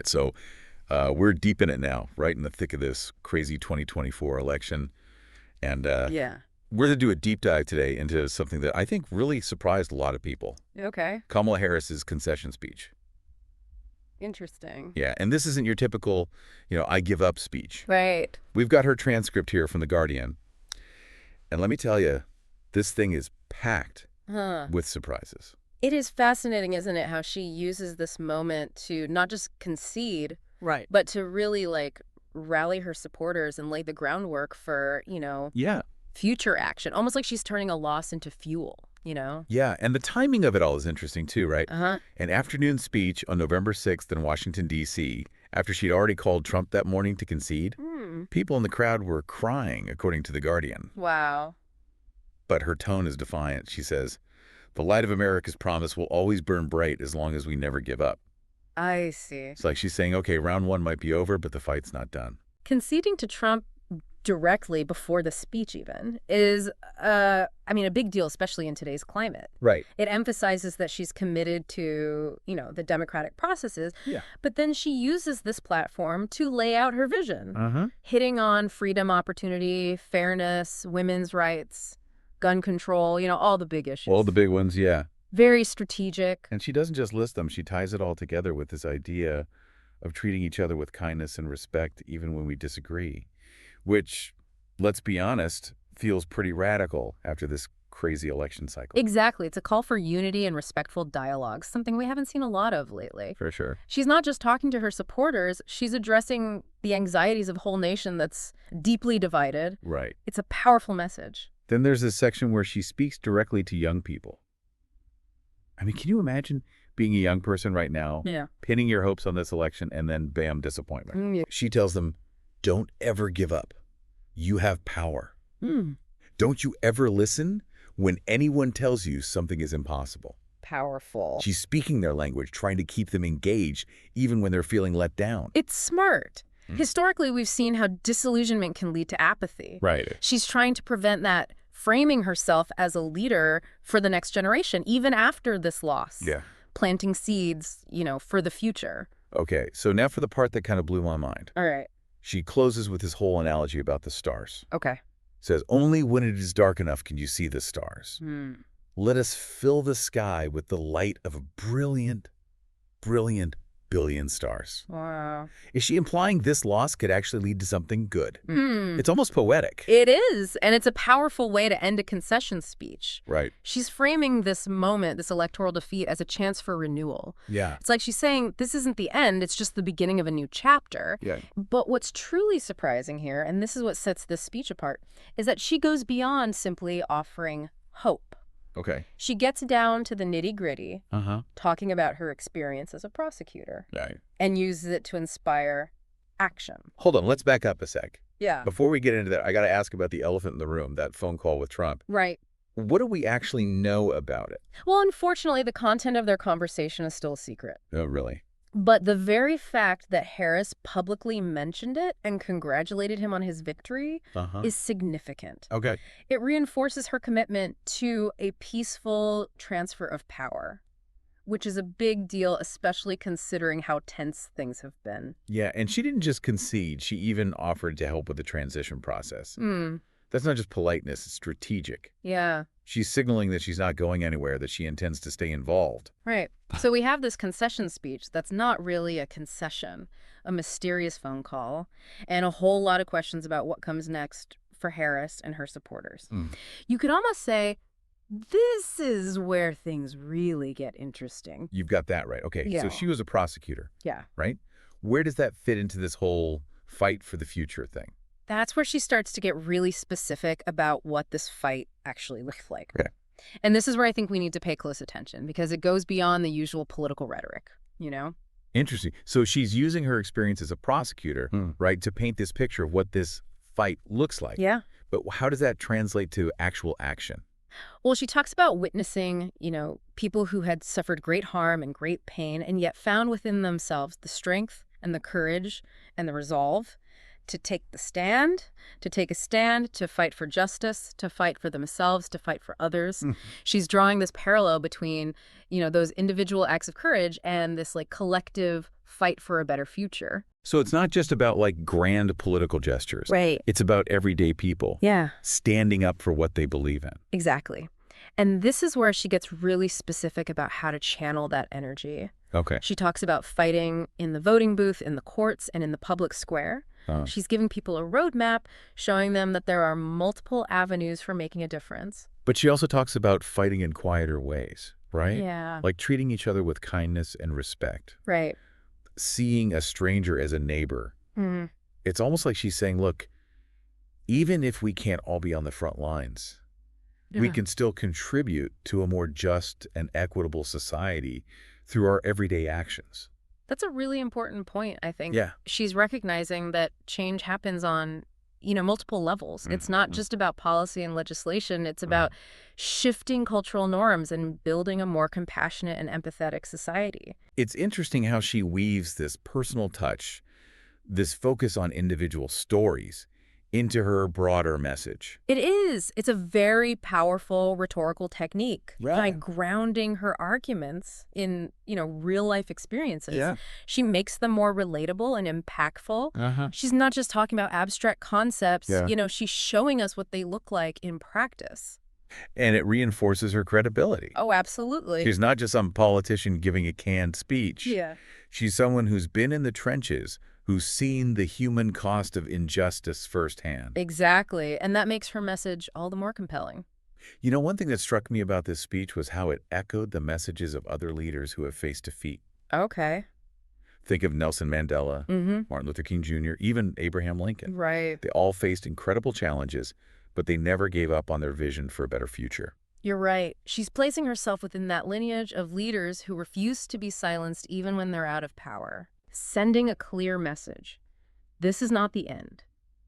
right, so we're deep in it now, right in the thick of this crazy 2024 election. And Yeah. we're going to do a deep dive today into something that I think really surprised a lot of people. Okay. Kamala Harris's concession speech. Interesting. Yeah, and this isn't your typical, I give up speech. Right. We've got her transcript here from The Guardian. And let me tell you, this thing is packed Huh. with surprises. It is fascinating, isn't it, how she uses this moment to not just concede, Right. but to really, rally her supporters and lay the groundwork for, Yeah. future action. Almost like she's turning a loss into fuel, Yeah, and the timing of it all is interesting too, right? Uh-huh. An afternoon speech on November 6th in Washington, D.C., after she'd already called Trump that morning to concede, people in the crowd were crying, according to The Guardian. Wow. But her tone is defiant. She says, "The light of America's promise will always burn bright as long as we never give up." I see. It's like she's saying, okay, round one might be over, but the fight's not done. Conceding to Trump directly before the speech even is, a big deal, especially in today's climate. Right. It emphasizes that she's committed to, the democratic processes. Yeah. But then she uses this platform to lay out her vision, Uh-huh. hitting on freedom, opportunity, fairness, women's rights, gun control, all the big issues. All the big ones, yeah. Very strategic. And she doesn't just list them. She ties it all together with this idea of treating each other with kindness and respect even when we disagree, which, let's be honest, feels pretty radical after this crazy election cycle. Exactly. It's a call for unity and respectful dialogue, something we haven't seen a lot of lately. For sure. She's not just talking to her supporters, she's addressing the anxieties of a whole nation that's deeply divided. Right. It's a powerful message. Then there's this section where she speaks directly to young people. I mean, can you imagine being a young person right now, Yeah. pinning your hopes on this election, and then bam, disappointment? Yeah. She tells them, don't ever give up. You have power. Don't you ever listen when anyone tells you something is impossible. Powerful. She's speaking their language, trying to keep them engaged, even when they're feeling let down. It's smart. Historically, we've seen how disillusionment can lead to apathy. Right. She's trying to prevent that, framing herself as a leader for the next generation, even after this loss. Yeah. Planting seeds, for the future. Okay, so now for the part that kind of blew my mind. All right. She closes with this whole analogy about the stars. Okay. Says, only when it is dark enough can you see the stars. Let us fill the sky with the light of a brilliant, brilliant billion stars. Wow. Is she implying this loss could actually lead to something good? It's almost poetic. It is, and it's a powerful way to end a concession speech. Right. She's framing this moment, this electoral defeat, as a chance for renewal. Yeah. It's like she's saying, this isn't the end, it's just the beginning of a new chapter. Yeah. But what's truly surprising here, and this is what sets this speech apart, is that she goes beyond simply offering hope. Okay. She gets down to the nitty-gritty, Uh-huh. talking about her experience as a prosecutor, Right. and uses it to inspire action. Hold on, let's back up a sec. Yeah. Before we get into that, I got to ask about the elephant in the room, that phone call with Trump. Right. What do we actually know about it? Well, unfortunately, the content of their conversation is still a secret. Oh, really? But the very fact that Harris publicly mentioned it and congratulated him on his victory is significant. Okay. It reinforces her commitment to a peaceful transfer of power, which is a big deal, especially considering how tense things have been. Yeah, and she didn't just concede. She even offered to help with the transition process. That's not just politeness, it's strategic. Yeah. She's signaling that she's not going anywhere, that she intends to stay involved. Right. So we have this concession speech that's not really a concession, a mysterious phone call, and a whole lot of questions about what comes next for Harris and her supporters. You could almost say, this is where things really get interesting. You've got that right. Okay, Yeah. so she was a prosecutor, Yeah. right? Where does that fit into this whole fight for the future thing? That's where she starts to get really specific about what this fight actually looks like. Okay. And this is where I think we need to pay close attention because it goes beyond the usual political rhetoric, Interesting. So she's using her experience as a prosecutor, right, to paint this picture of what this fight looks like. Yeah. But how does that translate to actual action? Well, she talks about witnessing, people who had suffered great harm and great pain and yet found within themselves the strength and the courage and the resolve to take a stand, to fight for justice, to fight for themselves, to fight for others. She's drawing this parallel between, those individual acts of courage and this collective fight for a better future. So it's not just about like grand political gestures. Right. It's about everyday people Yeah, standing up for what they believe in. exactly. And this is where she gets really specific about how to channel that energy. Okay. She talks about fighting in the voting booth, in the courts, and in the public square. She's giving people a roadmap, showing them that there are multiple avenues for making a difference. But she also talks about fighting in quieter ways, right? Yeah. Like treating each other with kindness and respect. Right. Seeing a stranger as a neighbor. Mm. It's almost like she's saying, look, even if we can't all be on the front lines, we Yeah. can still contribute to a more just and equitable society through our everyday actions. That's a really important point, I think. Yeah. She's recognizing that change happens on, multiple levels. It's not just about policy and legislation. It's about shifting cultural norms and building a more compassionate and empathetic society. It's interesting how she weaves this personal touch, this focus on individual stories, into her broader message. It is. It's a very powerful rhetorical technique. By Right. grounding her arguments in, real life experiences, Yeah. she makes them more relatable and impactful. Uh-huh. She's not just talking about abstract concepts. Yeah. She's showing us what they look like in practice. And it reinforces her credibility. Oh, absolutely. She's not just some politician giving a canned speech. Yeah. She's someone who's been in the trenches, who's seen the human cost of injustice firsthand. Exactly. And that makes her message all the more compelling. One thing that struck me about this speech was how it echoed the messages of other leaders who have faced defeat. Okay. Think of Nelson Mandela, Mm-hmm. Martin Luther King Jr., even Abraham Lincoln. Right. They all faced incredible challenges, but they never gave up on their vision for a better future. You're right. She's placing herself within that lineage of leaders who refuse to be silenced even when they're out of power. Sending a clear message. This is not the end.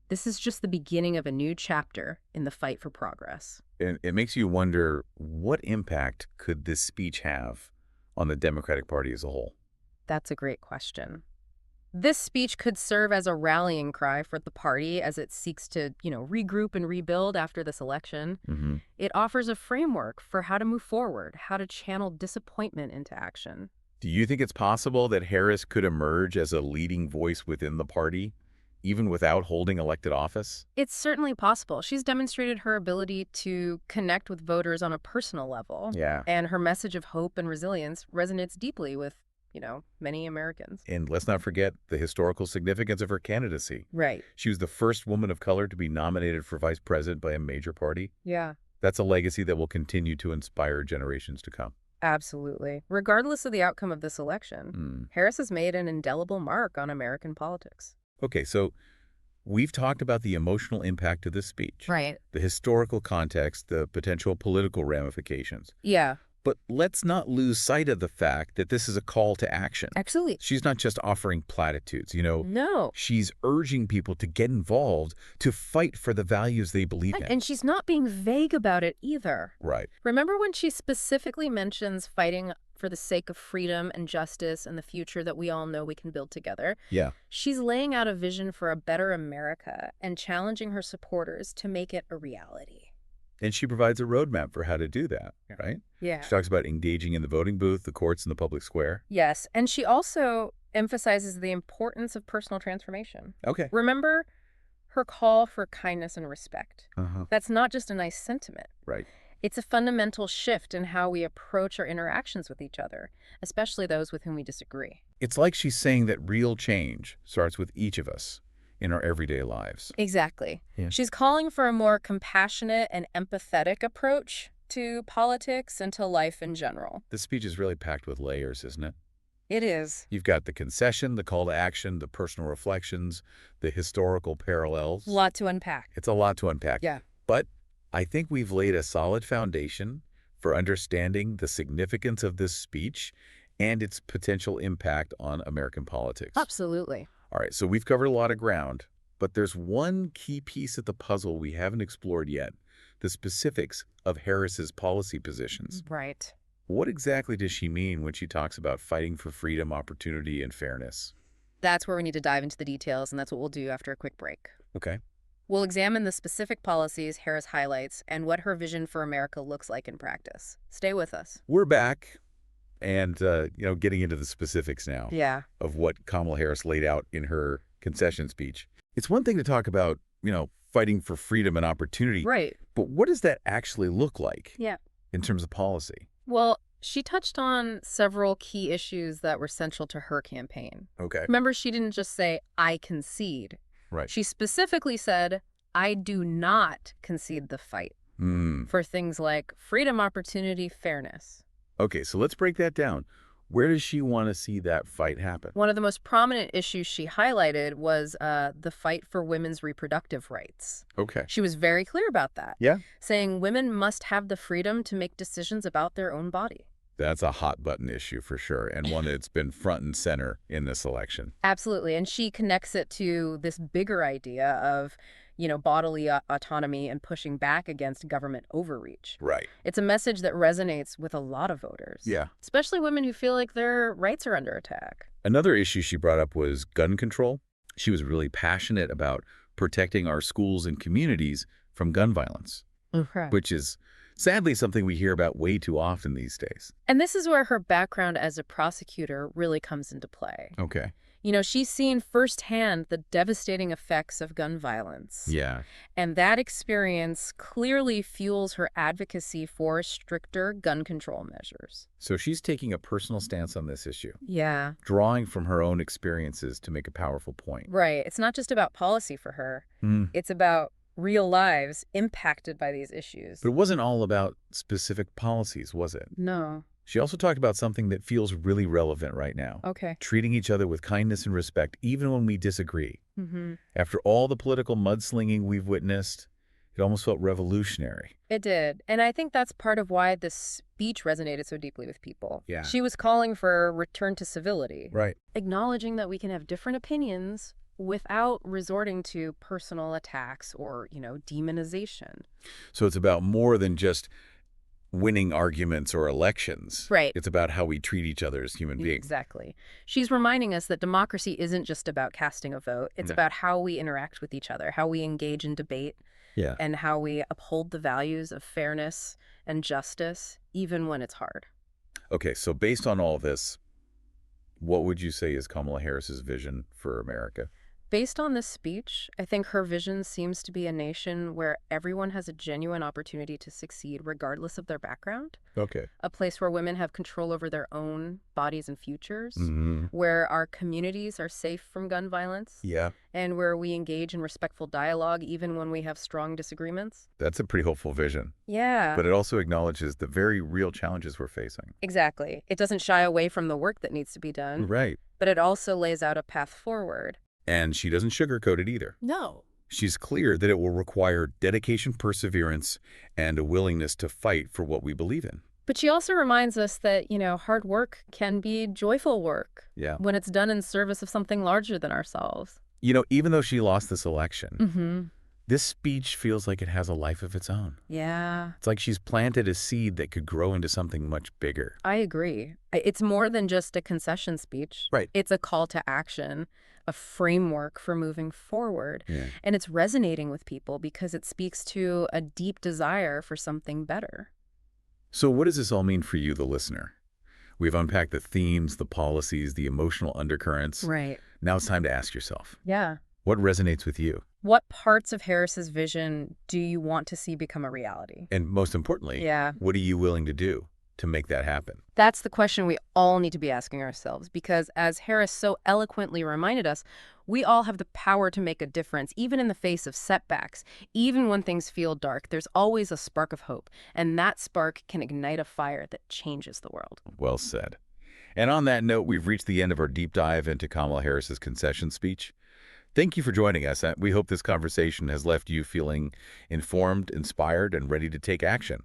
This is just the beginning of a new chapter in the fight for progress. And it makes you wonder, what impact could this speech have on the Democratic Party as a whole? That's a great question. This speech could serve as a rallying cry for the party as it seeks to, regroup and rebuild after this election. Mm-hmm. It offers a framework for how to move forward, how to channel disappointment into action. Do you think it's possible that Harris could emerge as a leading voice within the party, even without holding elected office? It's certainly possible. She's demonstrated her ability to connect with voters on a personal level. Yeah. And her message of hope and resilience resonates deeply with, many Americans. And let's not forget the historical significance of her candidacy. Right. She was the first woman of color to be nominated for vice president by a major party. Yeah, That's a legacy that will continue to inspire generations to come. absolutely. Regardless of the outcome of this election, Harris has made an indelible mark on American politics. Okay, so we've talked about the emotional impact of this speech, Right. the historical context, the potential political ramifications. Yeah. But let's not lose sight of the fact that this is a call to action. Actually, She's not just offering platitudes, no. She's urging people to get involved, to fight for the values they believe in. And she's not being vague about it either. Right. Remember when she specifically mentions fighting for the sake of freedom and justice and the future that we all know we can build together? Yeah. She's laying out a vision for a better America and challenging her supporters to make it a reality. And she provides a roadmap for how to do that, right? Yeah. She talks about engaging in the voting booth, the courts, and the public square. Yes, and she also emphasizes the importance of personal transformation. Okay. Remember her call for kindness and respect. Uh-huh. That's not just a nice sentiment. Right. It's a fundamental shift in how we approach our interactions with each other, especially those with whom we disagree. It's like she's saying that real change starts with each of us in our everyday lives. Exactly. Yeah. She's calling for a more compassionate and empathetic approach to politics and to life in general. This speech is really packed with layers, isn't it? It is. You've got the concession, the call to action, the personal reflections, the historical parallels. A lot to unpack. It's a lot to unpack. Yeah. But I think we've laid a solid foundation for understanding the significance of this speech and its potential impact on American politics. Absolutely. All right, so we've covered a lot of ground, but there's one key piece of the puzzle we haven't explored yet, the specifics of Harris's policy positions. Right. What exactly does she mean when she talks about fighting for freedom, opportunity, and fairness? That's where we need to dive into the details, and that's what we'll do after a quick break. Okay. We'll examine the specific policies Harris highlights and what her vision for America looks like in practice. Stay with us. We're back. And, getting into the specifics now Yeah. of what Kamala Harris laid out in her concession speech. It's one thing to talk about, fighting for freedom and opportunity, Right. but what does that actually look like Yeah. in terms of policy? Well, she touched on several key issues that were central to her campaign. Okay. Remember, she didn't just say, I concede. Right. She specifically said, I do not concede the fight for things like freedom, opportunity, fairness. Okay, so let's break that down. Where does she want to see that fight happen? One of the most prominent issues she highlighted was the fight for women's reproductive rights. Okay. She was very clear about that, Yeah? saying women must have the freedom to make decisions about their own body. That's a hot button issue for sure, and one that's been front and center in this election. Absolutely. And she connects it to this bigger idea of, bodily autonomy and pushing back against government overreach. Right. It's a message that resonates with a lot of voters. Yeah. Especially women who feel like their rights are under attack. Another issue she brought up was gun control. She was really passionate about protecting our schools and communities from gun violence, Okay. which is sadly something we hear about way too often these days. And this is where her background as a prosecutor really comes into play. Okay. She's seen firsthand the devastating effects of gun violence. Yeah. And that experience clearly fuels her advocacy for stricter gun control measures. So she's taking a personal stance on this issue, Yeah. drawing from her own experiences to make a powerful point. Right. It's not just about policy for her. It's about real lives impacted by these issues. But it wasn't all about specific policies, was it? No. She also talked about something that feels really relevant right now. Okay. Treating each other with kindness and respect, even when we disagree. Mm-hmm. After all the political mudslinging we've witnessed, it almost felt revolutionary. It did. And I think that's part of why this speech resonated so deeply with people. Yeah. She was calling for return to civility. Right. Acknowledging that we can have different opinions without resorting to personal attacks or, demonization. So it's about more than just winning arguments or elections. Right. It's about how we treat each other as human beings. Exactly. She's reminding us that democracy isn't just about casting a vote. It's about how we interact with each other, how we engage in debate, Yeah. and how we uphold the values of fairness and justice, even when it's hard. Okay, so based on all this, what would you say is Kamala Harris's vision for America? Based on this speech, I think her vision seems to be a nation where everyone has a genuine opportunity to succeed regardless of their background. Okay. A place where women have control over their own bodies and futures, Mm-hmm. where our communities are safe from gun violence, Yeah. and where we engage in respectful dialogue even when we have strong disagreements. That's a pretty hopeful vision. Yeah. But it also acknowledges the very real challenges we're facing. Exactly. It doesn't shy away from the work that needs to be done, Right. but it also lays out a path forward. And she doesn't sugarcoat it either. No. She's clear that it will require dedication, perseverance, and a willingness to fight for what we believe in. But she also reminds us that, hard work can be joyful work Yeah. when it's done in service of something larger than ourselves. Even though she lost this election, Mm-hmm. this speech feels like it has a life of its own. Yeah, It's like she's planted a seed that could grow into something much bigger. I agree. It's more than just a concession speech. Right. It's a call to action, a framework for moving forward. Yeah. And it's resonating with people because it speaks to a deep desire for something better. So what does this all mean for you, the listener? We've unpacked the themes, the policies, the emotional undercurrents. Right. Now it's time to ask yourself, Yeah. what resonates with you? What parts of Harris's vision do you want to see become a reality? And most importantly, Yeah. what are you willing to do to make that happen? That's the question we all need to be asking ourselves because, as Harris so eloquently reminded us, we all have the power to make a difference, even in the face of setbacks. Even when things feel dark, there's always a spark of hope, and that spark can ignite a fire that changes the world. Well said. And on that note, we've reached the end of our deep dive into Kamala Harris's concession speech. Thank you for joining us. We hope this conversation has left you feeling informed, inspired, and ready to take action.